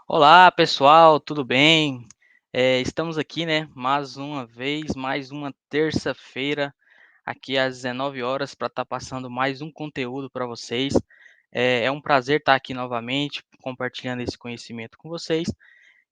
Olá, pessoal, tudo bem? Estamos aqui, né, mais uma vez, mais uma terça-feira, aqui às 19 horas, para estar passando mais um conteúdo para vocês. É um prazer estar aqui novamente, compartilhando esse conhecimento com vocês.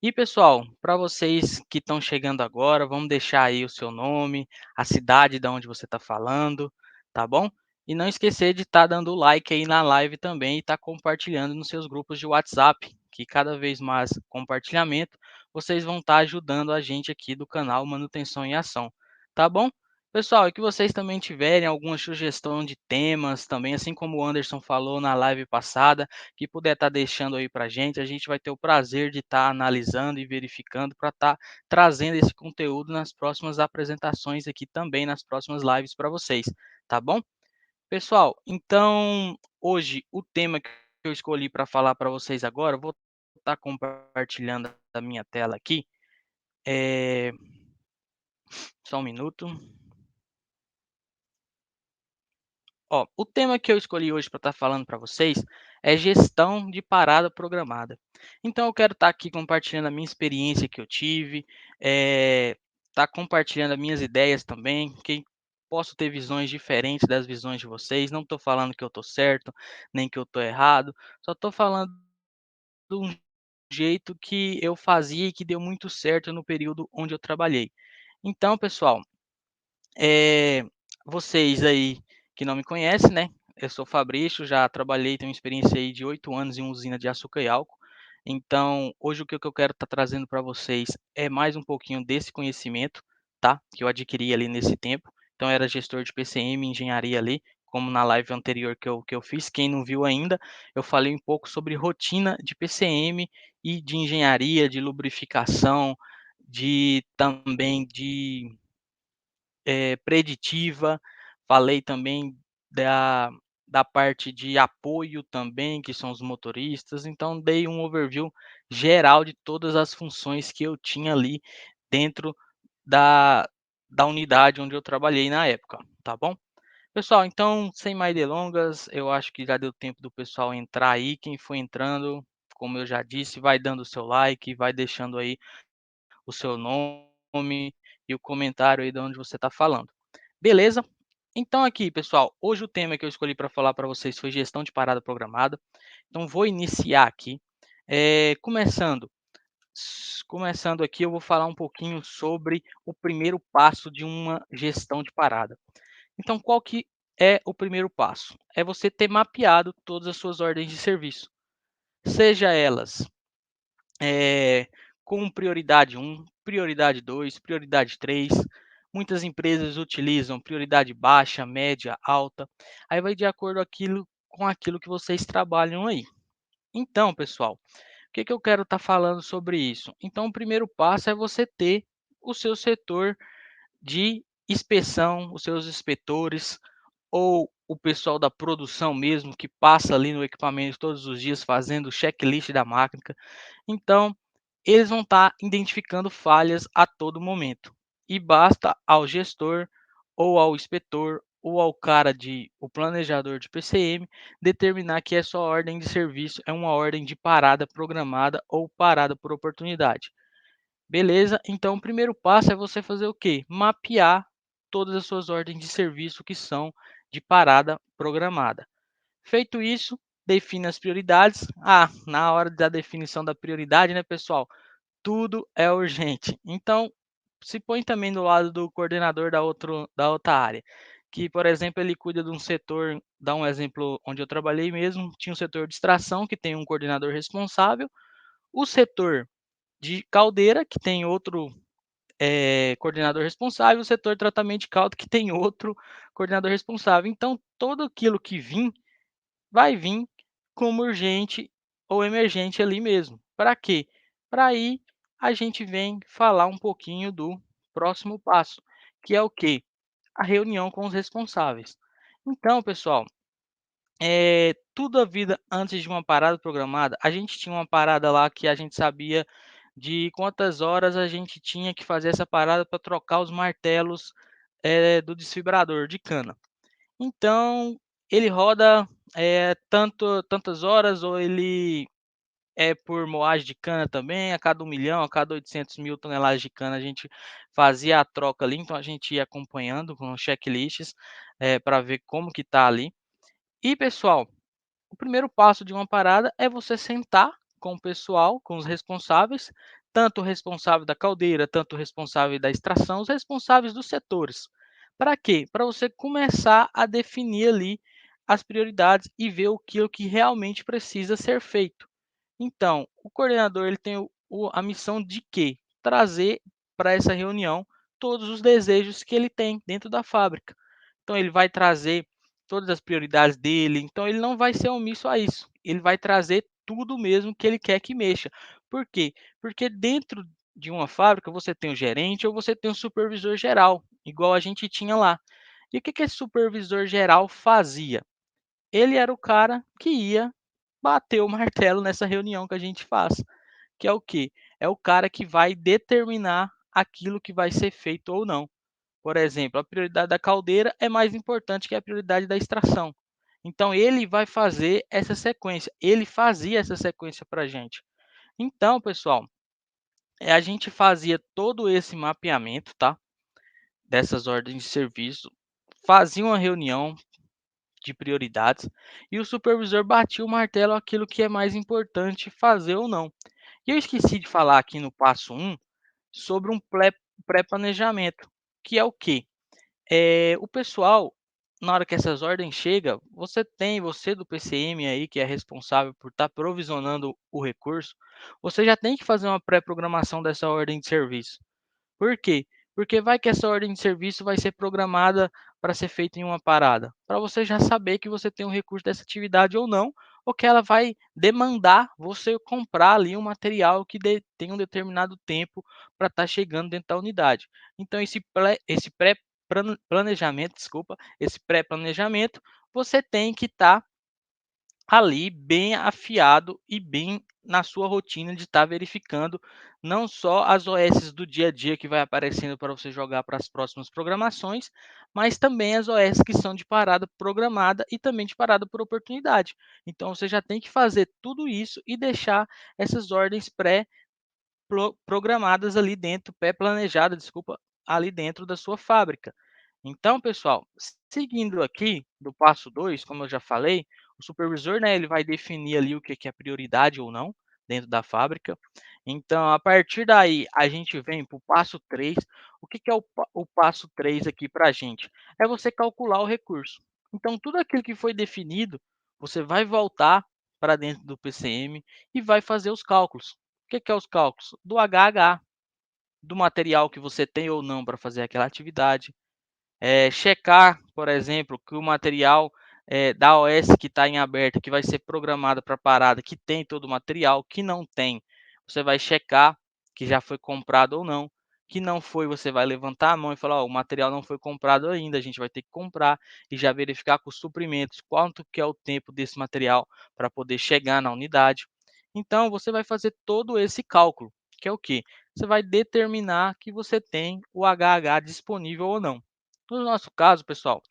E pessoal, para vocês que estão chegando agora, vamos deixar aí o seu nome, a cidade de onde você está falando, tá bom? E não esquecer de estar dando o like aí na live também e estar compartilhando nos seus grupos de WhatsApp, que cada vez mais compartilhamento, vocês vão estar ajudando a gente aqui do canal Manutenção em Ação, tá bom? Pessoal, e que vocês também tiverem alguma sugestão de temas também, assim como o Anderson falou na live passada, que puder estar deixando aí para a gente vai ter o prazer de estar analisando e verificando para estar trazendo esse conteúdo nas próximas apresentações aqui também, nas próximas lives para vocês, tá bom? Pessoal, então hoje o tema que eu escolhi para falar para vocês agora, eu vou estar compartilhando a minha tela aqui, é, só um minuto. Ó, o tema que eu escolhi hoje para estar falando para vocês é gestão de parada programada. Então, eu quero estar aqui compartilhando a minha experiência que eu tive, estar compartilhando as minhas ideias também, que posso ter visões diferentes das visões de vocês. Não estou falando que eu estou certo, nem que eu estou errado, só estou falando de um jeito que eu fazia e que deu muito certo no período onde eu trabalhei. Então, pessoal, eh, vocês aí que não me conhecem, né, eu sou Fabrício, já trabalhei, tenho uma experiência aí de 8 anos em uma usina de açúcar e álcool. Então, hoje o que eu quero estar trazendo para vocês é mais um pouquinho desse conhecimento, tá, que eu adquiri ali nesse tempo. Então era gestor de PCM, engenharia ali, como na live anterior que eu fiz. Quem não viu ainda, eu falei um pouco sobre rotina de PCM e de engenharia, de lubrificação, de também de preditiva, falei também da da parte de apoio também, que são os motoristas, então dei um overview geral de todas as funções que eu tinha ali dentro da da unidade onde eu trabalhei na época, tá bom? Pessoal, então, sem mais delongas, eu acho que já deu tempo do pessoal entrar aí, quem for entrando, como eu já disse, vai dando o seu like, vai deixando aí o seu nome e o comentário aí de onde você está falando. Beleza? Então aqui, pessoal, hoje o tema que eu escolhi para falar para vocês foi gestão de parada programada. Então vou iniciar aqui, começando aqui, eu vou falar um pouquinho sobre o primeiro passo de uma gestão de parada. Então qual que é o primeiro passo? É você ter mapeado todas as suas ordens de serviço, seja elas com prioridade um, prioridade 2, prioridade 3. Muitas empresas utilizam prioridade baixa, média, alta. Aí vai de acordo com aquilo que vocês trabalham aí. Então, pessoal, o que eu quero estar falando sobre isso? Então, o primeiro passo é você ter o seu setor de inspeção, os seus inspetores, ou o pessoal da produção mesmo, que passa ali no equipamento todos os dias fazendo o checklist da máquina. Então, eles vão estar identificando falhas a todo momento. E basta ao gestor, ou ao inspetor, ou ao cara o planejador de PCM, determinar que essa ordem de serviço é uma ordem de parada programada ou parada por oportunidade. Beleza? Então, o primeiro passo é você fazer o quê? Mapear todas as suas ordens de serviço que são de parada programada. Feito isso, define as prioridades. Ah, na hora da definição da prioridade, né, pessoal? Tudo é urgente. Então, se põe também do lado do coordenador da outra área, que, por exemplo, ele cuida de um setor, dá um exemplo onde eu trabalhei mesmo, tinha um setor de extração, que tem um coordenador responsável, o setor de caldeira, que tem outro coordenador responsável, o setor de tratamento de caldo, que tem outro coordenador responsável. Então, tudo aquilo que vir, vai vir como urgente ou emergente ali mesmo. Para quê? Para aí a gente vem falar um pouquinho do próximo passo, que é o quê? A reunião com os responsáveis. Então, pessoal, tudo a vida antes de uma parada programada, a gente tinha uma parada lá que a gente sabia de quantas horas a gente tinha que fazer essa parada para trocar os martelos do desfibrador de cana. Então, ele roda tantas horas ou ele é por moagem de cana também, a cada 1.000.000, a cada 800.000 toneladas de cana a gente fazia a troca ali, então a gente ia acompanhando com checklists, para ver como que tá ali. E pessoal, o primeiro passo de uma parada é você sentar com o pessoal, com os responsáveis, tanto o responsável da caldeira, tanto o responsável da extração, os responsáveis dos setores. Para quê? Para você começar a definir ali as prioridades e ver o que realmente precisa ser feito. Então, o coordenador ele tem a missão de quê? Trazer para essa reunião todos os desejos que ele tem dentro da fábrica. Então, ele vai trazer todas as prioridades dele, então ele não vai ser omisso a isso. Ele vai trazer tudo mesmo que ele quer que mexa. Por quê? Porque dentro de uma fábrica você tem o gerente ou você tem o supervisor geral, igual a gente tinha lá. E o que esse supervisor geral fazia? Ele era o cara que ia bater o martelo nessa reunião que a gente faz, que é o quê? É o cara que vai determinar aquilo que vai ser feito ou não. Por exemplo, a prioridade da caldeira é mais importante que a prioridade da extração. Então ele vai fazer essa sequência, ele fazia essa sequência para a gente. Então, pessoal, a gente fazia todo esse mapeamento, tá? Dessas ordens de serviço, fazia uma reunião de prioridades e o supervisor batia o martelo aquilo que é mais importante fazer ou não. E eu esqueci de falar aqui no passo um sobre um pré-planejamento, que é o quê? O pessoal, na hora que essas ordens chegam, você do PCM aí, que é responsável por estar provisionando o recurso, você já tem que fazer uma pré-programação dessa ordem de serviço. Por quê? Porque vai que essa ordem de serviço vai ser programada para ser feita em uma parada, para você já saber que você tem um recurso dessa atividade ou não, ou que ela vai demandar você comprar ali um material que tem um determinado tempo para estar chegando dentro da unidade. Então esse pré-planejamento, desculpa, esse pré-planejamento, você tem que estar ali bem afiado e bem na sua rotina de estar verificando não só as OS do dia a dia que vai aparecendo para você jogar para as próximas programações, mas também as OS que são de parada programada e também de parada por oportunidade. Então você já tem que fazer tudo isso e deixar essas ordens programadas ali dentro, pré-planejadas, desculpa, ali dentro da sua fábrica. Então, pessoal, seguindo aqui do passo 2, como eu já falei, o supervisor, né, ele vai definir ali o que é prioridade ou não dentro da fábrica. Então, a partir daí, a gente vem para o passo 3. O que é o passo 3 aqui para a gente? É você calcular o recurso. Então, tudo aquilo que foi definido, você vai voltar para dentro do PCM e vai fazer os cálculos. O que é os cálculos? Do HH, do material que você tem ou não para fazer aquela atividade, checar, por exemplo, que o material da OS que está em aberto, que vai ser programada para parada, que tem todo o material, que não tem, você vai checar que já foi comprado ou não. Que não foi, você vai levantar a mão e falar: ó, o material não foi comprado ainda, a gente vai ter que comprar e já verificar com os suprimentos quanto que é o tempo desse material para poder chegar na unidade. Então, você vai fazer todo esse cálculo, que é o que? Você vai determinar que você tem o HH disponível ou não. No nosso caso, pessoal,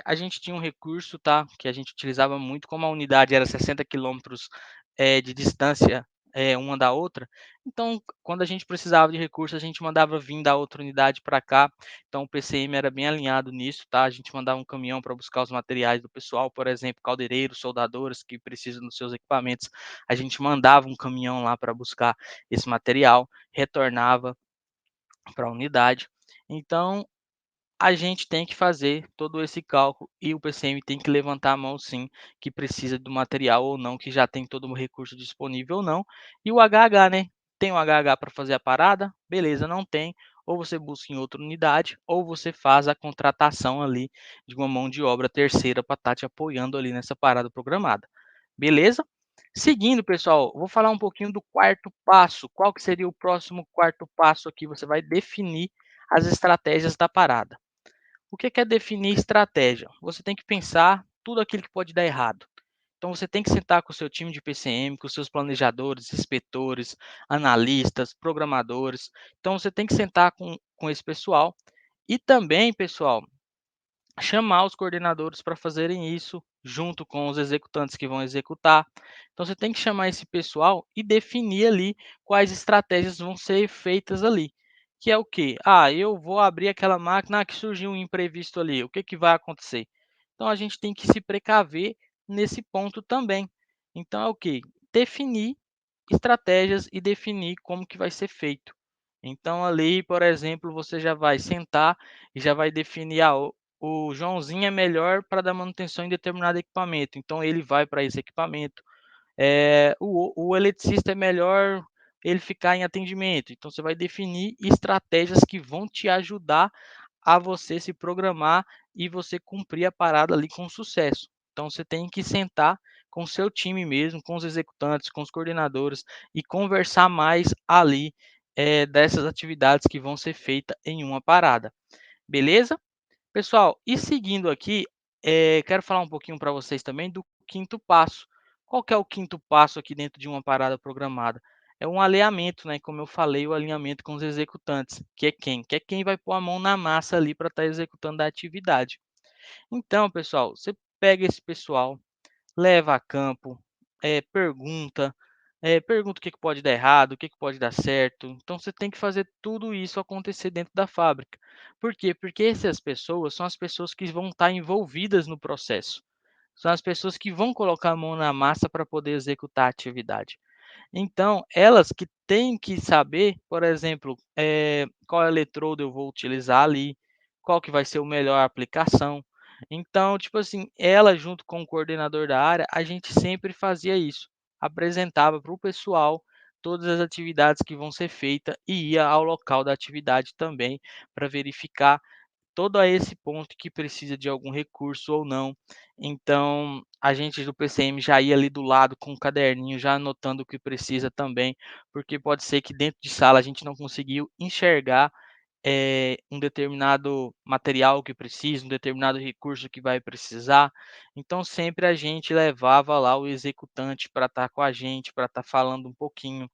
a gente tinha um recurso, tá, que a gente utilizava muito, como a unidade era 60 quilômetros de distância uma da outra, então quando a gente precisava de recurso, a gente mandava vir da outra unidade para cá, então o PCM era bem alinhado nisso, tá, a gente mandava um caminhão para buscar os materiais do pessoal, por exemplo, caldeireiros, soldadores que precisam dos seus equipamentos, a gente mandava um caminhão lá para buscar esse material, retornava para a unidade. Então, a gente tem que fazer todo esse cálculo e o PCM tem que levantar a mão sim, que precisa do material ou não, que já tem todo o recurso disponível ou não. E o HH, né? Tem o HH para fazer a parada? Beleza, não tem. Ou você busca em outra unidade, ou você faz a contratação ali de uma mão de obra terceira para estar te apoiando ali nessa parada programada. Beleza? Seguindo, pessoal, vou falar um pouquinho do quarto passo. Qual que seria o próximo quarto passo aqui? Você vai definir as estratégias da parada. O que é definir estratégia? Você tem que pensar tudo aquilo que pode dar errado. Então, você tem que sentar com o seu time de PCM, com os seus planejadores, inspetores, analistas, programadores. Então, você tem que sentar com esse pessoal e também, pessoal, chamar os coordenadores para fazerem isso junto com os executantes que vão executar. Então você tem que chamar esse pessoal e definir ali quais estratégias vão ser feitas ali. Que é o quê? Ah, eu vou abrir aquela máquina, que surgiu um imprevisto ali, o que que vai acontecer? Então a gente tem que se precaver nesse ponto também. Então é o quê? Definir estratégias e definir como que vai ser feito. Então ali, por exemplo, você já vai sentar e já vai definir, o Joãozinho é melhor para dar manutenção em determinado equipamento, então ele vai para esse equipamento. O eletricista é melhor ele ficar em atendimento, então você vai definir estratégias que vão te ajudar a você se programar e você cumprir a parada ali com sucesso. Então você tem que sentar com o seu time mesmo, com os executantes, com os coordenadores e conversar mais ali, dessas atividades que vão ser feitas em uma parada, beleza? Pessoal, e seguindo aqui, quero falar um pouquinho para vocês também do quinto passo. Qual que é o quinto passo aqui dentro de uma parada programada? É um alinhamento, né? Como eu falei, o alinhamento com os executantes, que é quem? Que é quem vai pôr a mão na massa ali para estar executando a atividade. Então, pessoal, você pega esse pessoal, leva a campo, pergunta, pergunta o que que pode dar errado, o que que pode dar certo. Então você tem que fazer tudo isso acontecer dentro da fábrica. Por quê? Porque essas pessoas são as pessoas que vão estar envolvidas no processo. São as pessoas que vão colocar a mão na massa para poder executar a atividade. Então, elas que têm que saber, por exemplo, qual eletrodo eu vou utilizar ali, qual que vai ser o melhor aplicação. Então, tipo assim, ela junto com o coordenador da área, a gente sempre fazia isso. Apresentava para o pessoal todas as atividades que vão ser feitas e ia ao local da atividade também para verificar todo a esse ponto que precisa de algum recurso ou não. Então, a gente do PCM já ia ali do lado com um caderninho, já anotando o que precisa também, porque pode ser que dentro de sala a gente não conseguiu enxergar, um determinado material que precisa, um determinado recurso que vai precisar. Então, sempre a gente levava lá o executante para estar com a gente, para estar falando um pouquinho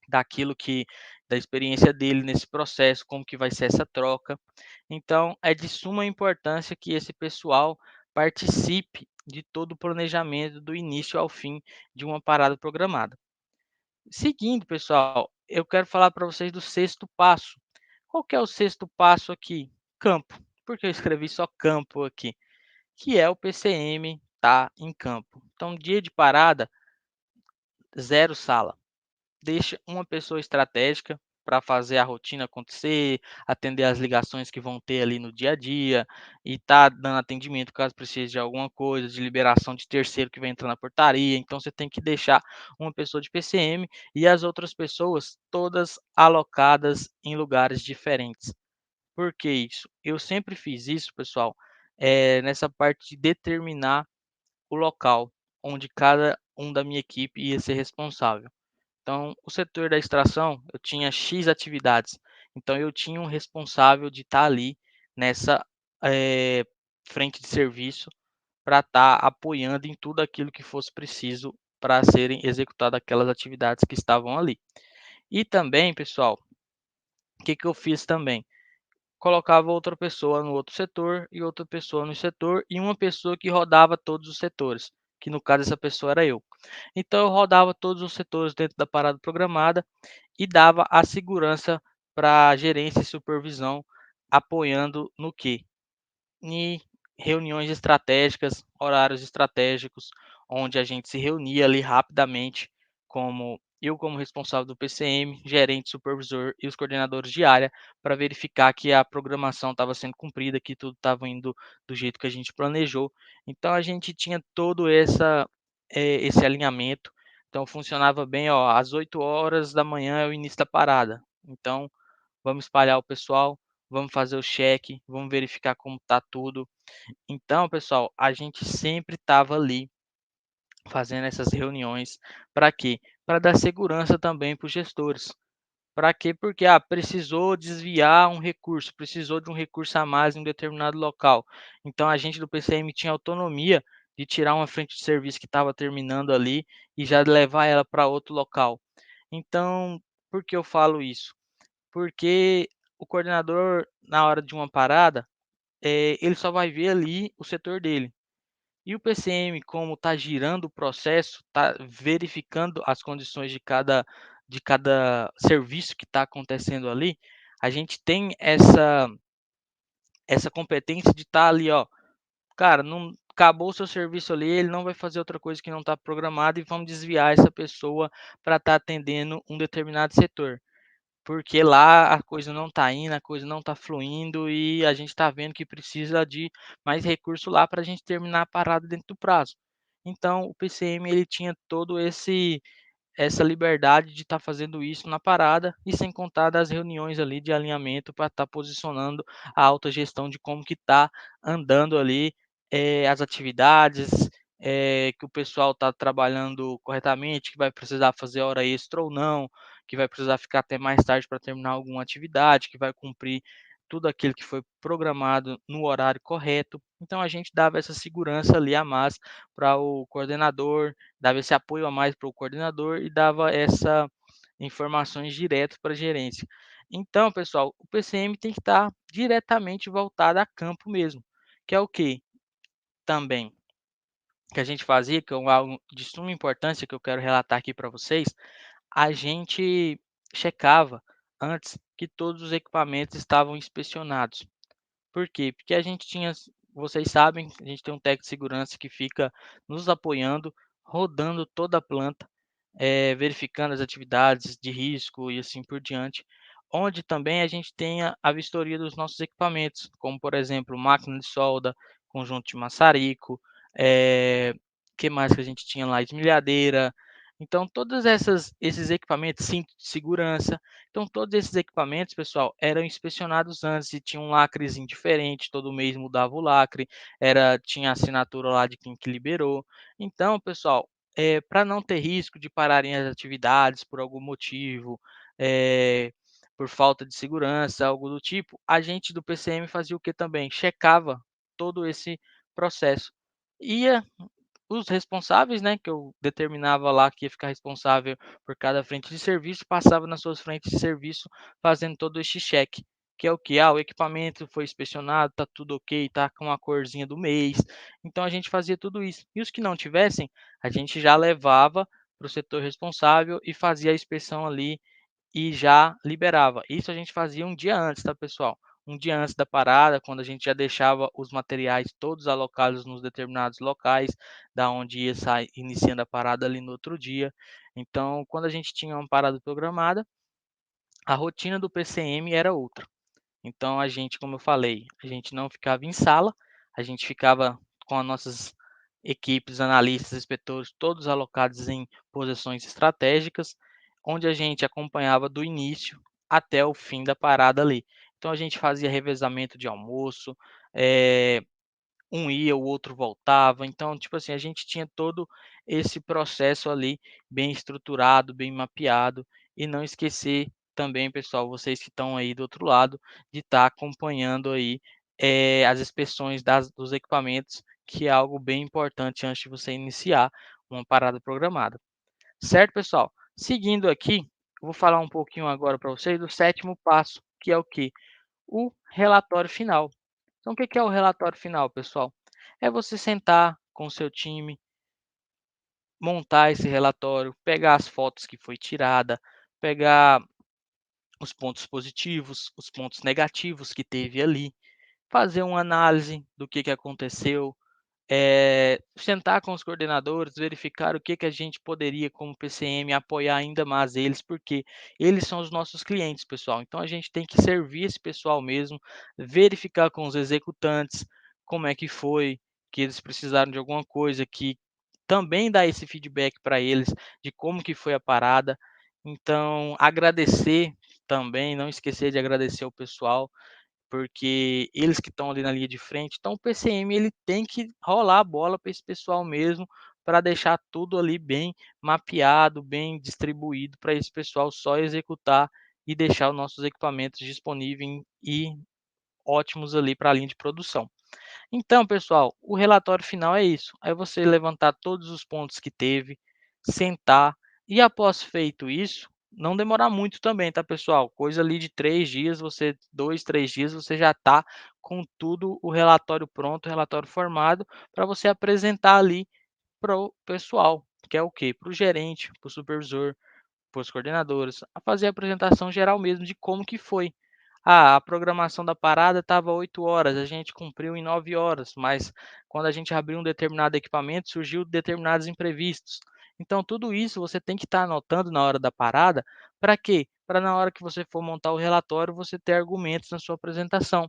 daquilo que da experiência dele nesse processo, como que vai ser essa troca. Então, é de suma importância que esse pessoal participe de todo o planejamento do início ao fim de uma parada programada. Seguindo, pessoal, eu quero falar para vocês do sexto passo. Qual que é o sexto passo aqui? Campo. Por que eu escrevi só campo aqui? Que é o PCM tá em campo. Então, dia de parada, zero sala. Deixa uma pessoa estratégica para fazer a rotina acontecer, atender as ligações que vão ter ali no dia a dia e tá dando atendimento caso precise de alguma coisa, de liberação de terceiro que vai entrar na portaria. Então você tem que deixar uma pessoa de PCM e as outras pessoas todas alocadas em lugares diferentes. Por que isso? Eu sempre fiz isso, pessoal, nessa parte de determinar o local onde cada um da minha equipe ia ser responsável. Então, o setor da extração, eu tinha X atividades. Então, eu tinha um responsável de estar ali nessa, eh, frente de serviço para estar apoiando em tudo aquilo que fosse preciso para serem executadas aquelas atividades que estavam ali. E também, pessoal, o que que eu fiz também? Colocava outra pessoa no outro setor e outra pessoa no setor e uma pessoa que rodava todos os setores, que no caso essa pessoa era eu. Então eu rodava todos os setores dentro da parada programada e dava a segurança para a gerência e supervisão, apoiando no quê? Em reuniões estratégicas, horários estratégicos, onde a gente se reunia ali rapidamente, como eu como responsável do PCM, gerente, supervisor e os coordenadores de área, para verificar que a programação estava sendo cumprida, que tudo estava indo do jeito que a gente planejou. Então a gente tinha todo esse alinhamento. Então funcionava bem, ó, às 8 horas da manhã é o início da parada. Então vamos espalhar o pessoal, vamos fazer o cheque, vamos verificar como está tudo. Então, pessoal, a gente sempre estava ali fazendo essas reuniões. Para quê? Para dar segurança também para os gestores. Para quê? Porque precisou desviar um recurso, precisou de um recurso a mais em um determinado local. Então a gente do PCM tinha autonomia de tirar uma frente de serviço que estava terminando ali e já levar ela para outro local. Então, por que eu falo isso? Porque o coordenador, na hora de uma parada, ele só vai ver ali o setor dele. E o PCM, como está girando o processo, está verificando as condições de cada serviço que está acontecendo ali, a gente tem essa competência de estar ali, ó, cara, não acabou o seu serviço ali, ele não vai fazer outra coisa que não está programado e vamos desviar essa pessoa para estar atendendo um determinado setor. Porque lá a coisa não está indo, a coisa não está fluindo e a gente está vendo que precisa de mais recurso lá para a gente terminar a parada dentro do prazo. Então o PCM ele tinha todo essa liberdade de estar fazendo isso na parada e sem contar das reuniões ali de alinhamento para estar posicionando a alta gestão de como que está andando ali as atividades, que o pessoal está trabalhando corretamente, que vai precisar fazer hora extra ou não, que vai precisar ficar até mais tarde para terminar alguma atividade, que vai cumprir tudo aquilo que foi programado no horário correto. Então a gente dava essa segurança ali a mais para o coordenador, dava esse apoio a mais para o coordenador e dava essa informações direto para a gerência. Então, pessoal, o PCM tem que estar diretamente voltado a campo mesmo, que é o que também que a gente fazia, que é algo de suma importância que eu quero relatar aqui para vocês, a gente checava antes que todos os equipamentos estavam inspecionados. Por quê? Porque a gente tinha, vocês sabem, a gente tem um técnico de segurança que fica nos apoiando, rodando toda a planta, verificando as atividades de risco e assim por diante, onde também a gente tem a vistoria dos nossos equipamentos, como por exemplo, máquina de solda, conjunto de maçarico, que mais que a gente tinha lá? Esmilhadeira. Então, todos esses equipamentos, cinto de segurança, então todos esses equipamentos, pessoal, eram inspecionados antes e tinha um lacrezinho diferente, todo mês mudava o lacre, tinha a assinatura lá de quem que liberou. Então, pessoal, para não ter risco de pararem as atividades por algum motivo, eh, por falta de segurança, algo do tipo, a gente do PCM fazia o que também? Checava todo esse processo. Ia os responsáveis, né, que eu determinava lá que ia ficar responsável por cada frente de serviço, passava nas suas frentes de serviço fazendo todo este cheque, que é o que? Ah, o equipamento foi inspecionado, tá tudo ok, tá com a corzinha do mês. Então a gente fazia tudo isso. E os que não tivessem, a gente já levava para o setor responsável e fazia a inspeção ali e já liberava. Isso a gente fazia um dia antes, tá, pessoal? Um dia antes da parada, quando a gente já deixava os materiais todos alocados nos determinados locais, da onde ia sair, iniciando a parada ali no outro dia. Então, quando a gente tinha uma parada programada, a rotina do PCM era outra. Então a gente, como eu falei, a gente não ficava em sala, a gente ficava com as nossas equipes, analistas, inspetores, todos alocados em posições estratégicas, onde a gente acompanhava do início até o fim da parada ali. Então a gente fazia revezamento de almoço, um ia, o outro voltava. Então, tipo assim, a gente tinha todo esse processo ali bem estruturado, bem mapeado, e não esquecer também, pessoal, vocês que estão aí do outro lado, de estar acompanhando aí as inspeções dos equipamentos, que é algo bem importante antes de você iniciar uma parada programada. Certo, pessoal? Seguindo aqui, eu vou falar um pouquinho agora para vocês do sétimo passo, que é o que? O relatório final. Então, o que que é o relatório final, pessoal? É você sentar com o seu time, montar esse relatório, pegar as fotos que foi tirada, pegar os pontos positivos, os pontos negativos que teve ali, fazer uma análise do que aconteceu, sentar com os coordenadores, verificar o que a gente poderia, como PCM, apoiar ainda mais eles, porque eles são os nossos clientes, pessoal. Então a gente tem que servir esse pessoal mesmo, verificar com os executantes como é que foi, que eles precisaram de alguma coisa, que também dá esse feedback para eles de como que foi a parada. Então, agradecer também, não esquecer de agradecer o pessoal, porque eles que estão ali na linha de frente. Então o PCM ele tem que rolar a bola para esse pessoal mesmo, para deixar tudo ali bem mapeado, bem distribuído para esse pessoal só executar e deixar os nossos equipamentos disponíveis e ótimos ali para a linha de produção. Então, pessoal, o relatório final é isso. É você levantar todos os pontos que teve, sentar e após feito isso, não demorar muito também, tá, pessoal? Coisa ali de 3 dias, 2, 3 dias, você já está com tudo, o relatório pronto, o relatório formado, para você apresentar ali para o pessoal, que é o quê? Para o gerente, para o supervisor, para os coordenadores, a fazer a apresentação geral mesmo de como que foi. Ah, a programação da parada estava 8 horas, a gente cumpriu em 9 horas, mas quando a gente abriu um determinado equipamento, surgiu determinados imprevistos. Então, tudo isso você tem que estar anotando na hora da parada, para quê? Para na hora que você for montar o relatório, você ter argumentos na sua apresentação.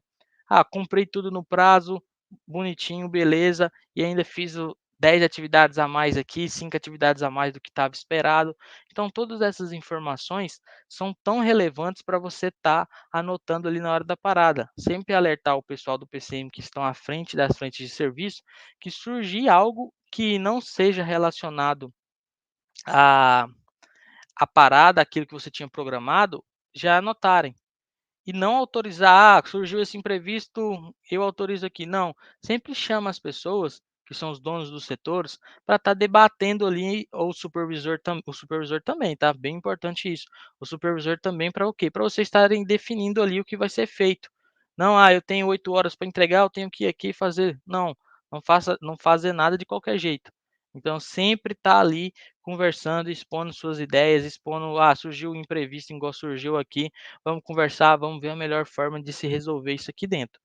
Ah, cumpri tudo no prazo, bonitinho, beleza, e ainda fiz 10 atividades a mais aqui, 5 atividades a mais do que estava esperado. Então, todas essas informações são tão relevantes para você estar anotando ali na hora da parada. Sempre alertar o pessoal do PCM que estão à frente das frentes de serviço que surgir algo que não seja relacionado à, à parada, aquilo que você tinha programado, já anotarem. E não autorizar, "Ah, surgiu esse imprevisto, eu autorizo aqui". Não, sempre chama as pessoas, que são os donos dos setores, para estar debatendo ali, ou o supervisor também, tá, bem importante isso. O supervisor também para o quê? Para vocês estarem definindo ali o que vai ser feito. Não: "Ah, eu tenho 8 horas para entregar, eu tenho que ir aqui fazer". Não, não fazer nada de qualquer jeito. Então sempre tá ali conversando, expondo suas ideias, expondo: "Ah, surgiu um imprevisto igual surgiu aqui, vamos conversar, vamos ver a melhor forma de se resolver isso aqui dentro".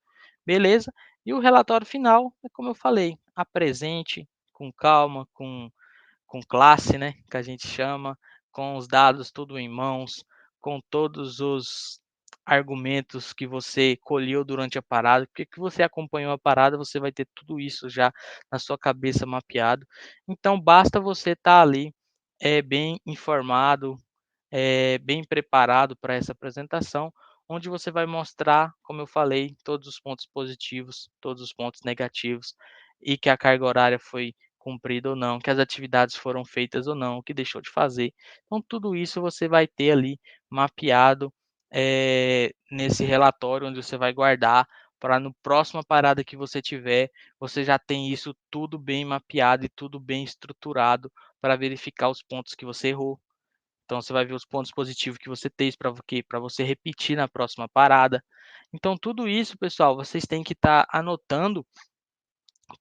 Beleza? E o relatório final é como eu falei, apresente com calma, com classe, né, que a gente chama, com os dados tudo em mãos, com todos os argumentos que você colheu durante a parada, porque que você acompanhou a parada, você vai ter tudo isso já na sua cabeça mapeado. Então basta você estar ali, bem informado, bem preparado para essa apresentação, onde você vai mostrar, como eu falei, todos os pontos positivos, todos os pontos negativos, e que a carga horária foi cumprida ou não, que as atividades foram feitas ou não, o que deixou de fazer. Então, tudo isso você vai ter ali mapeado, nesse relatório, onde você vai guardar para no próxima parada que você tiver, você já tem isso tudo bem mapeado e tudo bem estruturado para verificar os pontos que você errou. Então você vai ver os pontos positivos que você fez para quê? Para você repetir na próxima parada. Então tudo isso, pessoal, vocês têm que estar anotando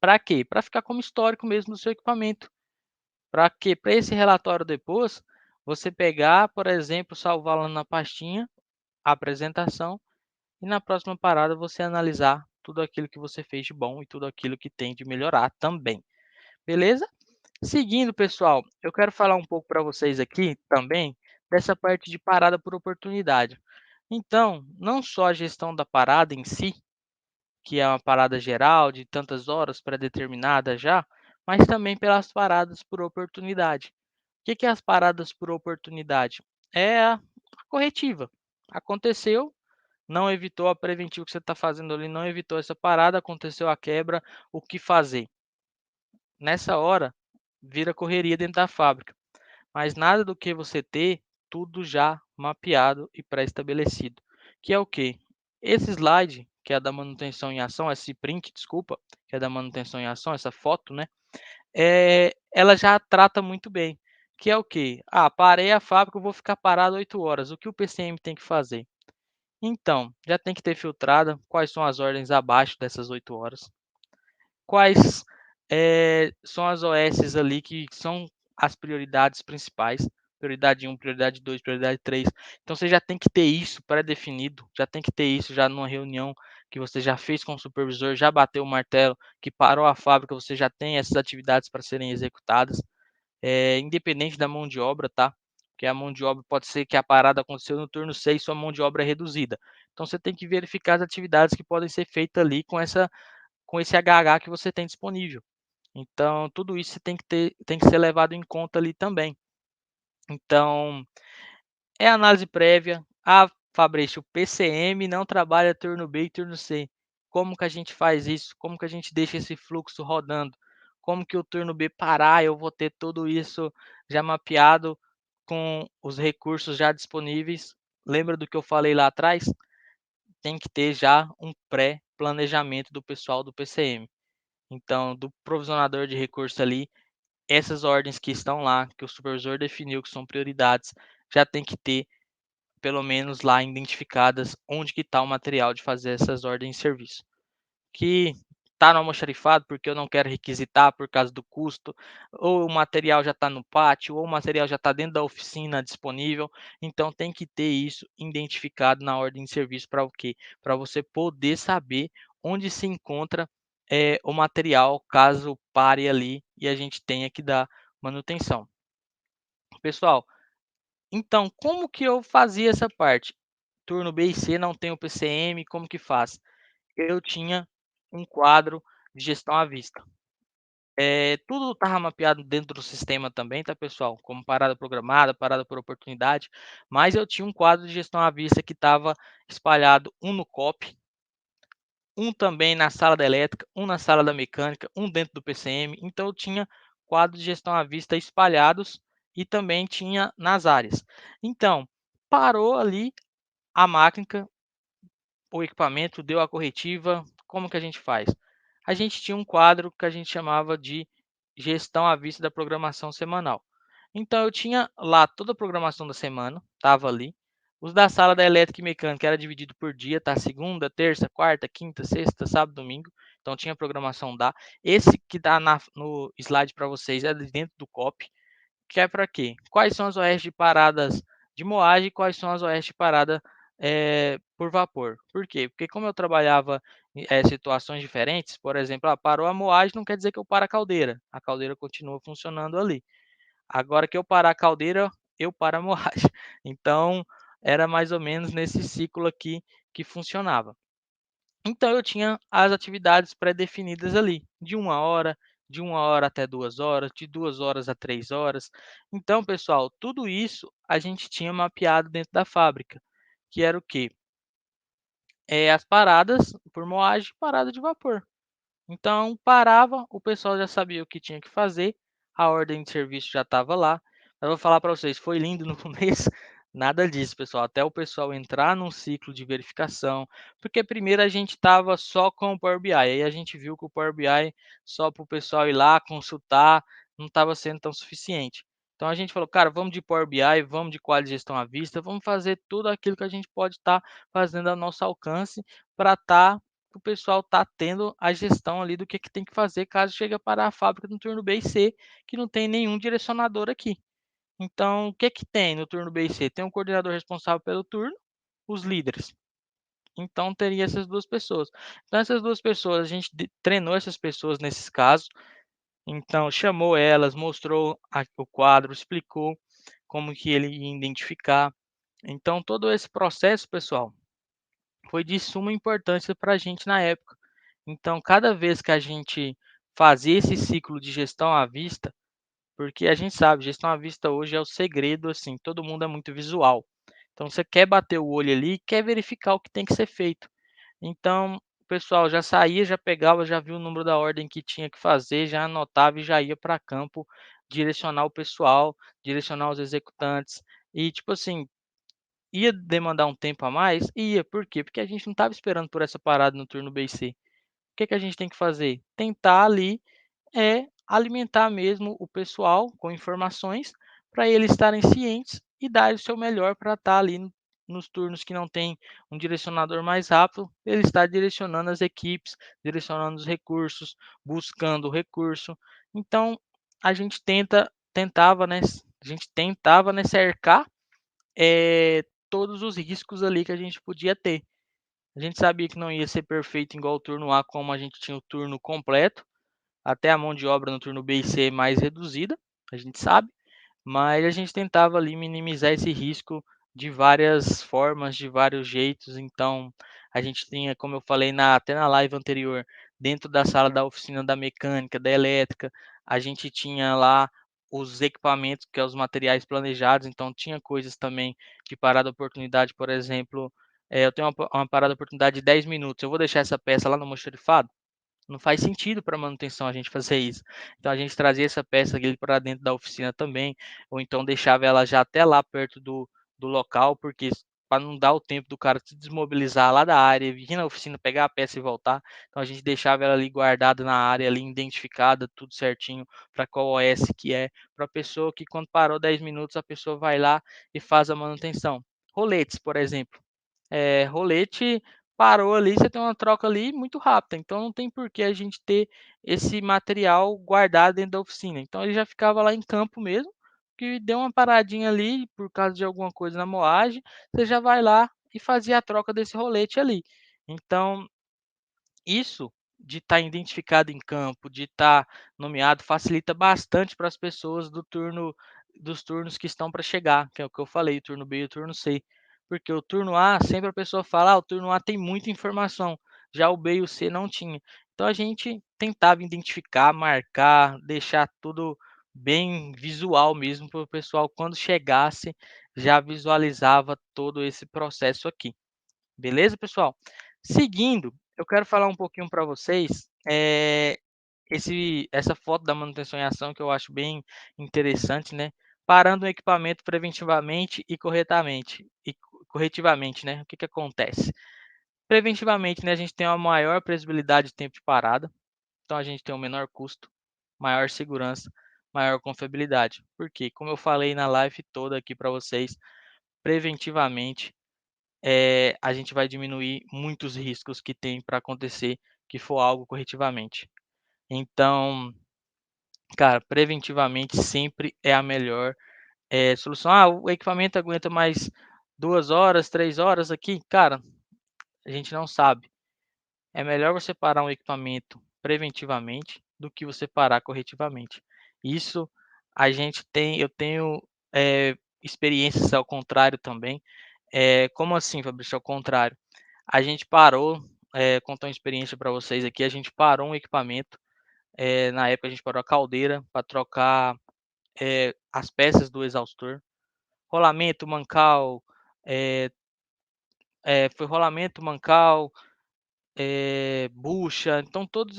para quê? Para ficar como histórico mesmo do seu equipamento. Para quê? Para esse relatório depois, você pegar, por exemplo, salvar lá na pastinha, a apresentação, e na próxima parada você analisar tudo aquilo que você fez de bom e tudo aquilo que tem de melhorar também. Beleza? Seguindo, pessoal, eu quero falar um pouco para vocês aqui também dessa parte de parada por oportunidade. Então, não só a gestão da parada em si, que é uma parada geral de tantas horas pré-determinada já, mas também pelas paradas por oportunidade. O que que é as paradas por oportunidade? É a corretiva. Aconteceu, não evitou a preventiva que você está fazendo ali, não evitou essa parada, aconteceu a quebra, o que fazer? Nessa hora, vira correria dentro da fábrica. Mas nada do que você ter tudo já mapeado e pré-estabelecido. Que é o quê? Esse slide, que é da manutenção em ação, esse print, desculpa, que é da manutenção em ação, essa foto, né? Ela já trata muito bem. Que é o quê? Ah, parei a fábrica, eu vou ficar parado 8 horas. O que o PCM tem que fazer? Então, já tem que ter filtrada quais são as ordens abaixo dessas 8 horas. Quais, são as OSs ali que são as prioridades principais, prioridade um, prioridade 2, prioridade 3. Então você já tem que ter isso pré-definido, já tem que ter isso já numa reunião que você já fez com o supervisor, já bateu o martelo, que parou a fábrica, você já tem essas atividades para serem executadas, independente da mão de obra, tá? Porque a mão de obra pode ser que a parada aconteceu no turno 6, sua mão de obra é reduzida. Então você tem que verificar as atividades que podem ser feitas ali com esse HH que você tem disponível. Então, tudo isso tem que ser levado em conta ali também. Então, é análise prévia. Ah, Fabrício, o PCM não trabalha turno B e turno C. Como que a gente faz isso? Como que a gente deixa esse fluxo rodando? Como que o turno B parar, eu vou ter tudo isso já mapeado com os recursos já disponíveis? Lembra do que eu falei lá atrás? Tem que ter já um pré-planejamento do pessoal do PCM. Então, do provisionador de recurso ali, essas ordens que estão lá, que o supervisor definiu que são prioridades, já tem que ter pelo menos lá identificadas onde que está o material de fazer essas ordens de serviço. que está no almoxarifado porque eu não quero requisitar por causa do custo, ou o material já está no pátio, ou o material já está dentro da oficina disponível. Então tem que ter isso identificado na ordem de serviço para o quê? Para você poder saber onde se encontra o material caso pare ali e a gente tenha que dar manutenção. Pessoal, então como que eu fazia essa parte? Turno B e C não tem o PCM, como que faz? Eu tinha um quadro de gestão à vista. Tudo estava mapeado dentro do sistema também, tá, pessoal? Como parada programada, parada por oportunidade, mas eu tinha um quadro de gestão à vista que estava espalhado, um no COP, um também na sala da elétrica, um na sala da mecânica, um dentro do PCM. Então eu tinha quadros de gestão à vista espalhados e também tinha nas áreas. Então, parou ali a máquina, o equipamento, deu a corretiva, como que a gente faz? A gente tinha um quadro que a gente chamava de gestão à vista da programação semanal. Então eu tinha lá toda a programação da semana, estava ali. Os da sala da elétrica e mecânica era dividido por dia, tá? Segunda, terça, quarta, quinta, sexta, sábado, domingo. Então tinha a programação da. Esse que está no slide para vocês é de dentro do COP, que é para quê? Quais são as OS de paradas de moagem e quais são as OS de parada por vapor? Por quê? Porque como eu trabalhava em situações diferentes, por exemplo, parou a moagem não quer dizer que eu paro a caldeira continua funcionando ali. Agora que eu parar a caldeira, eu paro a moagem. Então, era mais ou menos nesse ciclo aqui que funcionava. Então eu tinha as atividades pré-definidas ali, de 1 hora até 2 horas, de 2 horas a 3 horas. Então, pessoal, tudo isso a gente tinha mapeado dentro da fábrica, que era o quê? As paradas por moagem, parada de vapor. Então, parava, o pessoal já sabia o que tinha que fazer, a ordem de serviço já estava lá. Eu vou falar para vocês, foi lindo no começo, nada disso, pessoal, até o pessoal entrar num ciclo de verificação, porque primeiro a gente estava só com o Power BI, aí a gente viu que o Power BI só para o pessoal ir lá consultar não estava sendo tão suficiente. Então a gente falou, cara, vamos de Power BI, vamos de qualidade de gestão à vista, vamos fazer tudo aquilo que a gente pode estar fazendo ao nosso alcance para estar o pessoal está tendo a gestão ali do que tem que fazer caso chegue a parar a fábrica no turno B e C, que não tem nenhum direcionador aqui. Então, o que tem no turno B e C? Tem um coordenador responsável pelo turno, os líderes. Então, teria essas duas pessoas. Então, essas duas pessoas, a gente treinou essas pessoas nesses casos. Então, chamou elas, mostrou o quadro, explicou como que ele ia identificar. Então, todo esse processo, pessoal, foi de suma importância para a gente na época. Então, cada vez que a gente fazia esse ciclo de gestão à vista, porque a gente sabe, gestão à vista hoje é o segredo, assim, todo mundo é muito visual. Então, você quer bater o olho ali, quer verificar o que tem que ser feito. Então, o pessoal já saía, já pegava, já viu o número da ordem que tinha que fazer, já anotava e já ia para campo direcionar o pessoal, direcionar os executantes. E, tipo assim, ia demandar um tempo a mais? Ia. Por quê? Porque a gente não estava esperando por essa parada no turno B e C. O que que a gente tem que fazer? Tentar ali, alimentar mesmo o pessoal com informações, para eles estarem cientes e dar o seu melhor para estar ali nos turnos que não tem um direcionador mais rápido, ele está direcionando as equipes, direcionando os recursos, buscando o recurso. Então, a gente tentava, né, a gente tentava, né, cercar todos os riscos ali que a gente podia ter. A gente sabia que não ia ser perfeito igual o turno A, como a gente tinha o turno completo, até a mão de obra no turno B e C é mais reduzida, a gente sabe, mas a gente tentava ali minimizar esse risco de várias formas, de vários jeitos. Então, a gente tinha, como eu falei até na live anterior, dentro da sala da oficina da mecânica, da elétrica, a gente tinha lá os equipamentos, que é os materiais planejados, então tinha coisas também de parada oportunidade, por exemplo, eu tenho uma parada oportunidade de 10 minutos, eu vou deixar essa peça lá no almoxarifado? Não faz sentido para manutenção a gente fazer isso. Então a gente trazia essa peça ali para dentro da oficina também, ou então deixava ela já até lá perto do local, porque para não dar o tempo do cara se desmobilizar lá da área, vir na oficina, pegar a peça e voltar. Então a gente deixava ela ali guardada na área, ali identificada, tudo certinho, para qual OS que é, para a pessoa que quando parou 10 minutos, a pessoa vai lá e faz a manutenção. Roletes, por exemplo. Rolete parou ali, você tem uma troca ali muito rápida, então não tem por que a gente ter esse material guardado dentro da oficina. Então ele já ficava lá em campo mesmo, que deu uma paradinha ali por causa de alguma coisa na moagem, você já vai lá e fazia a troca desse rolete ali. Então isso de estar identificado em campo, de estar nomeado, facilita bastante para as pessoas dos turnos que estão para chegar, que é o que eu falei, o turno B e o turno C. Porque o turno A, sempre a pessoa fala: "Ah, o turno A tem muita informação", já o B e o C não tinha. Então a gente tentava identificar, marcar, deixar tudo bem visual mesmo para o pessoal quando chegasse, já visualizava todo esse processo aqui. Beleza, pessoal? Seguindo, eu quero falar um pouquinho para vocês, essa foto da manutenção em ação que eu acho bem interessante, né, parando o equipamento preventivamente e corretivamente, né, o que que acontece? Preventivamente, né, a gente tem uma maior previsibilidade de tempo de parada, então a gente tem um menor custo, maior segurança, maior confiabilidade. Por quê? Como eu falei na live toda aqui para vocês, preventivamente a gente vai diminuir muitos riscos que tem para acontecer, que for algo corretivamente. Então, cara, preventivamente sempre é a melhor, solução. "Ah, o equipamento aguenta mais 2 horas, 3 horas aqui", cara, a gente não sabe. É melhor você parar um equipamento preventivamente do que você parar corretivamente. Isso eu tenho, experiências ao contrário também. Como assim, Fabrício, ao contrário? A gente parou, contar uma experiência para vocês aqui, a gente parou um equipamento, na época a gente parou a caldeira para trocar, as peças do exaustor, rolamento, mancal, eh foi rolamento, mancal, bucha, então tudo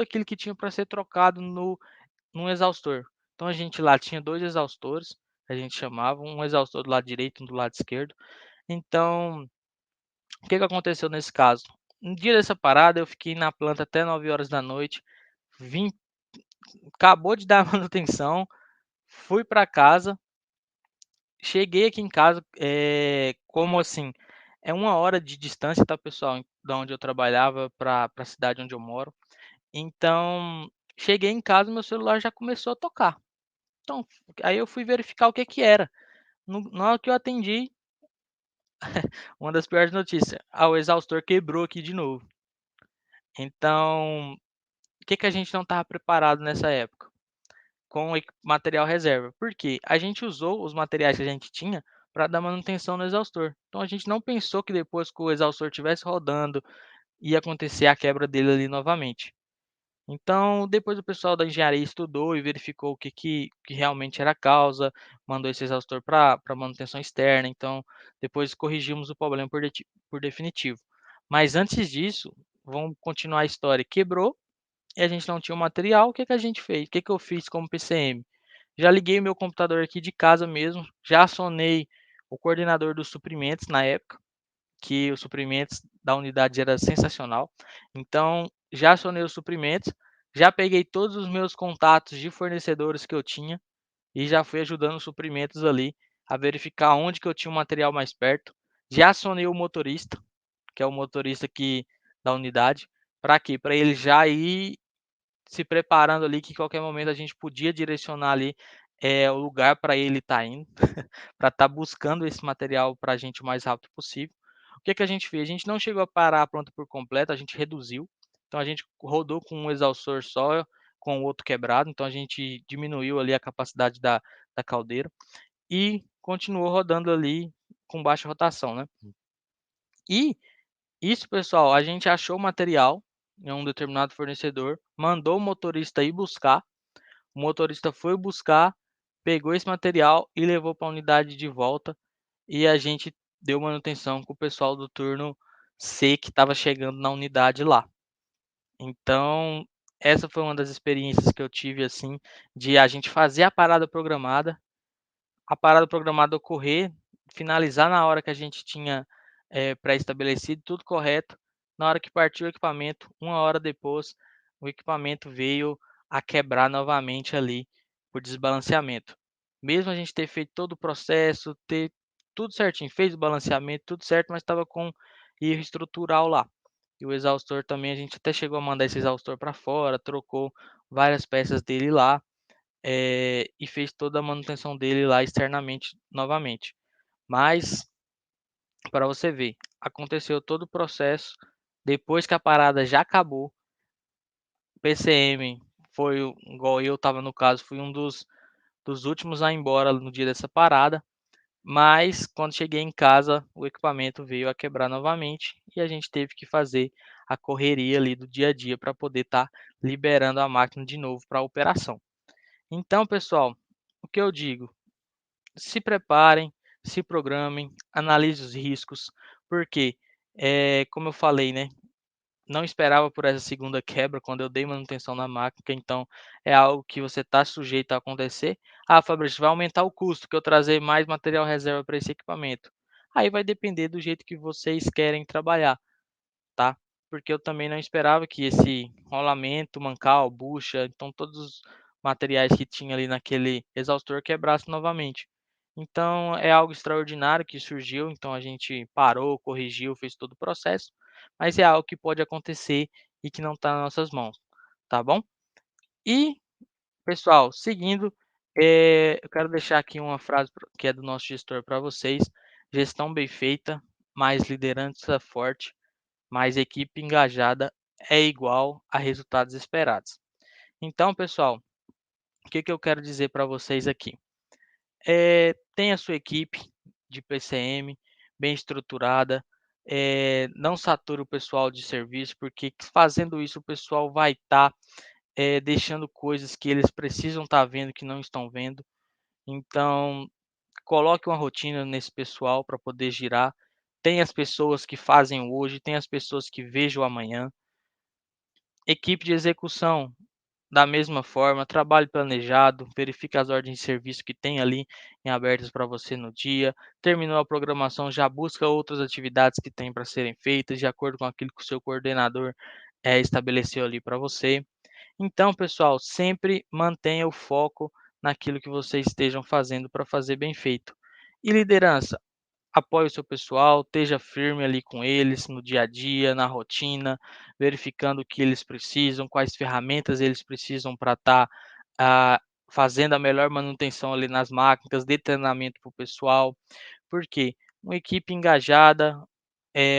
aquilo que tinha para ser trocado no exaustor. Então a gente lá tinha 2 exaustores, a gente chamava, um exaustor do lado direito, um do lado esquerdo. Então, o que que aconteceu nesse caso? No dia dessa parada eu fiquei na planta até 9 horas da noite, vim acabou de dar a manutenção, fui para casa, cheguei aqui em casa, como assim, é 1 hora de distância, tá, pessoal, da onde eu trabalhava para a cidade onde eu moro. Então, cheguei em casa, meu celular já começou a tocar. Então, aí eu fui verificar o que que era. No Na hora que eu atendi, uma das piores notícias: "Ah, o exaustor quebrou aqui de novo". Então, o que que a gente não estava preparado nessa época? Com material reserva. Por quê? A gente usou os materiais que a gente tinha para dar manutenção no exaustor. Então a gente não pensou que depois que o exaustor estivesse rodando, ia acontecer a quebra dele ali novamente. Então, depois o pessoal da engenharia estudou e verificou o que realmente era a causa, mandou esse exaustor para manutenção externa, então depois corrigimos o problema por definitivo. Mas antes disso, vamos continuar a história. Quebrou e a gente não tinha o material, o que que a gente fez? O que que eu fiz como PCM? Já liguei o meu computador aqui de casa mesmo, já acionei o coordenador dos suprimentos na época, que os suprimentos da unidade era sensacional. Então, já acionei os suprimentos, já peguei todos os meus contatos de fornecedores que eu tinha e já fui ajudando os suprimentos ali a verificar onde que eu tinha o material mais perto. Já acionei o motorista, que é o motorista aqui da unidade, para quê? Para ele já ir se preparando ali, que em qualquer momento a gente podia direcionar ali, o lugar para ele estar indo, para estar buscando esse material para a gente o mais rápido possível. O que que a gente fez? A gente não chegou a parar a planta por completo, a gente reduziu. Então a gente rodou com um exaustor só, com o outro quebrado, então a gente diminuiu ali a capacidade da caldeira e continuou rodando ali com baixa rotação, né. E isso, pessoal, a gente achou o material em um determinado fornecedor, mandou o motorista ir buscar, o motorista foi buscar, pegou esse material e levou para a unidade de volta, e a gente deu manutenção com o pessoal do turno C que estava chegando na unidade lá. Então, essa foi uma das experiências que eu tive, assim, de a gente fazer a parada programada ocorrer, finalizar na hora que a gente tinha, pré-estabelecido, tudo correto. Na hora que partiu o equipamento, 1 hora depois, o equipamento veio a quebrar novamente ali, por desbalanceamento. Mesmo a gente ter feito todo o processo, ter tudo certinho, fez o balanceamento, tudo certo, mas estava com e estrutural lá. E o exaustor também, a gente até chegou a mandar esse exaustor para fora, trocou várias peças dele lá, e fez toda a manutenção dele lá externamente novamente. Mas, para você ver, aconteceu todo o processo, depois que a parada já acabou, o PCM foi igual eu estava no caso, fui um dos últimos a ir embora no dia dessa parada, mas quando cheguei em casa, o equipamento veio a quebrar novamente e a gente teve que fazer a correria ali do dia a dia para poder estar liberando a máquina de novo para a operação. Então, pessoal, o que eu digo? Se preparem, se programem, analise os riscos, porque, como eu falei, né, não esperava por essa segunda quebra quando eu dei manutenção na máquina, então é algo que você está sujeito a acontecer. Ah, Fabrício, vai aumentar o custo que eu trazer mais material reserva para esse equipamento. Aí vai depender do jeito que vocês querem trabalhar, tá? Porque eu também não esperava que esse rolamento, mancal, bucha, então todos os materiais que tinha ali naquele exaustor quebrasse novamente. Então é algo extraordinário que surgiu, então a gente parou, corrigiu, fez todo o processo, mas é algo que pode acontecer e que não está nas nossas mãos, tá bom? E, pessoal, seguindo, eu quero deixar aqui uma frase que é do nosso gestor para vocês: gestão bem feita, mais liderança forte, mais equipe engajada é igual a resultados esperados. Então, pessoal, o que eu quero dizer para vocês aqui? Tenha sua equipe de PCM bem estruturada, não sature o pessoal de serviço, porque fazendo isso o pessoal vai estar deixando coisas que eles precisam estar vendo que não estão vendo. Então, coloque uma rotina nesse pessoal para poder girar. Tem as pessoas que fazem o hoje, tem as pessoas que vejam o amanhã. Equipe de execução, da mesma forma, trabalho planejado, verifique as ordens de serviço que tem ali em abertas para você no dia. Terminou a programação, já busca outras atividades que tem para serem feitas, de acordo com aquilo que o seu coordenador estabeleceu ali para você. Então, pessoal, sempre mantenha o foco naquilo que vocês estejam fazendo para fazer bem feito. E liderança, apoie o seu pessoal, esteja firme ali com eles no dia a dia, na rotina, verificando o que eles precisam, quais ferramentas eles precisam para estar fazendo a melhor manutenção ali nas máquinas, dê treinamento para o pessoal, porque uma equipe engajada,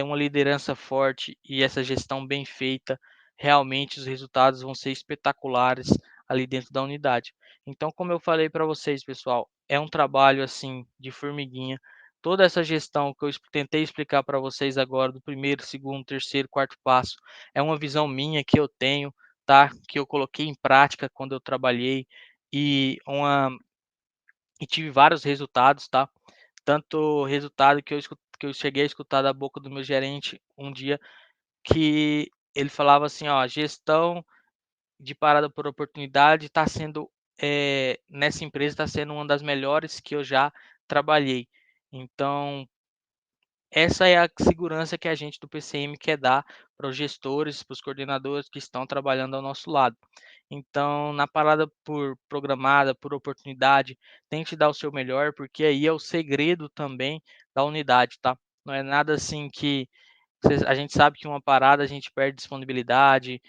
uma liderança forte e essa gestão bem feita, realmente os resultados vão ser espetaculares ali dentro da unidade. Então, como eu falei para vocês, pessoal, é um trabalho assim de formiguinha. Toda essa gestão que eu tentei explicar para vocês agora, do primeiro, segundo, terceiro, quarto passo, é uma visão minha que eu tenho, tá? Que eu coloquei em prática quando eu trabalhei e tive vários resultados, tá? Tanto resultado que eu cheguei a escutar da boca do meu gerente um dia, que ele falava assim: "Ó, a gestão de parada por oportunidade está sendo, nessa empresa está sendo uma das melhores que eu já trabalhei". Então, essa é a segurança que a gente do PCM quer dar para os gestores, para os coordenadores que estão trabalhando ao nosso lado. Então, na parada por programada, por oportunidade, tente dar o seu melhor, porque aí é o segredo também da unidade, tá? Não é nada assim que a gente sabe que uma parada a gente perde disponibilidade,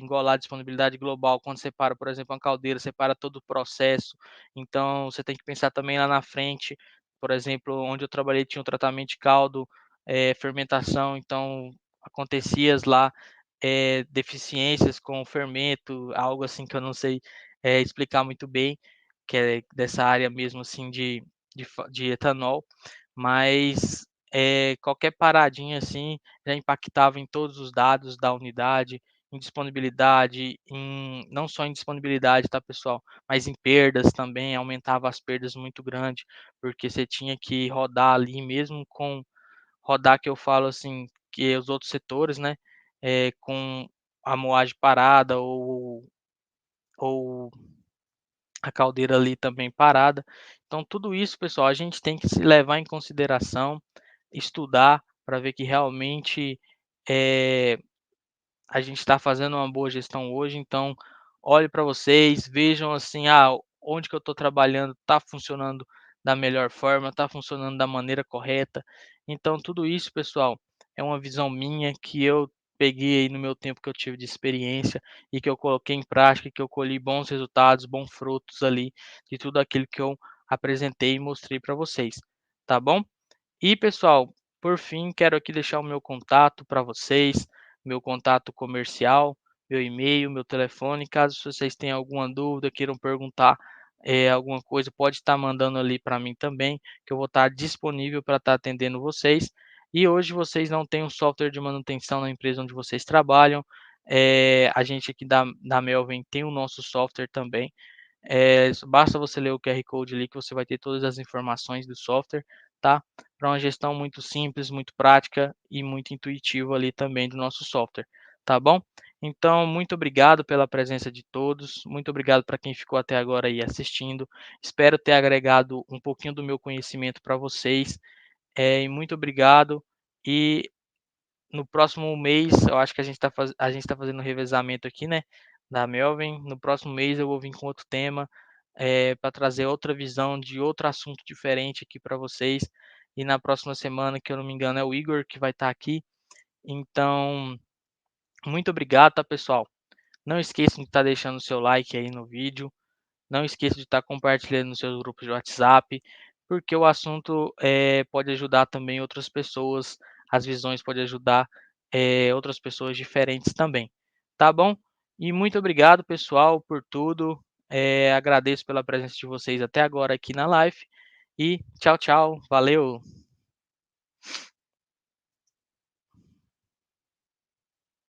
engolar a disponibilidade global quando você para, por exemplo, uma caldeira, você para todo o processo, então você tem que pensar também lá na frente, por exemplo, onde eu trabalhei tinha um tratamento de caldo, fermentação, então acontecia lá, deficiências com o fermento, algo assim que eu não sei, explicar muito bem, que é dessa área mesmo assim de etanol, mas qualquer paradinha assim já impactava em todos os dados da unidade, em disponibilidade, não só em disponibilidade, tá, pessoal, mas em perdas também, aumentava as perdas muito grande, porque você tinha que rodar ali mesmo com rodar que eu falo assim, que os outros setores, né, com a moagem parada ou a caldeira ali também parada. Então tudo isso, pessoal, a gente tem que se levar em consideração, estudar para ver que realmente, eh, a gente está fazendo uma boa gestão hoje. Então, olhe para vocês, vejam assim, onde que eu estou trabalhando está funcionando da melhor forma, está funcionando da maneira correta. Então tudo isso, pessoal, é uma visão minha que eu peguei aí no meu tempo que eu tive de experiência e que eu coloquei em prática, que eu colhi bons resultados, bons frutos ali de tudo aquilo que eu apresentei e mostrei para vocês, tá bom? E pessoal, por fim, quero aqui deixar o meu contato para vocês, meu contato comercial, meu e-mail, meu telefone. Caso vocês tenham alguma dúvida, queiram perguntar alguma coisa, pode estar mandando ali para mim também, que eu vou estar disponível para estar atendendo vocês. E hoje vocês não têm um software de manutenção na empresa onde vocês trabalham. A gente aqui da Melvin tem o nosso software também. Basta você ler o QR Code ali que você vai ter todas as informações do software, tá? Para uma gestão muito simples, muito prática e muito intuitiva ali também do nosso software, tá bom? Então, muito obrigado pela presença de todos, muito obrigado para quem ficou até agora aí assistindo. Espero ter agregado um pouquinho do meu conhecimento para vocês, e muito obrigado. E no próximo mês, eu acho que a gente tá fazendo um revezamento aqui, né, da Melvin. No próximo mês eu vou vir com outro tema, para trazer outra visão de outro assunto diferente aqui para vocês. E na próxima semana, que eu não me engano, é o Igor que vai estar aqui. Então, muito obrigado, tá, pessoal? Não esqueçam de estar deixando o seu like aí no vídeo. Não esqueça de estar compartilhando nos seus grupos de WhatsApp, porque o assunto pode ajudar também outras pessoas, as visões podem ajudar outras pessoas diferentes também, tá bom? E muito obrigado, pessoal, por tudo. Agradeço pela presença de vocês até agora aqui na live. E tchau, tchau. Valeu!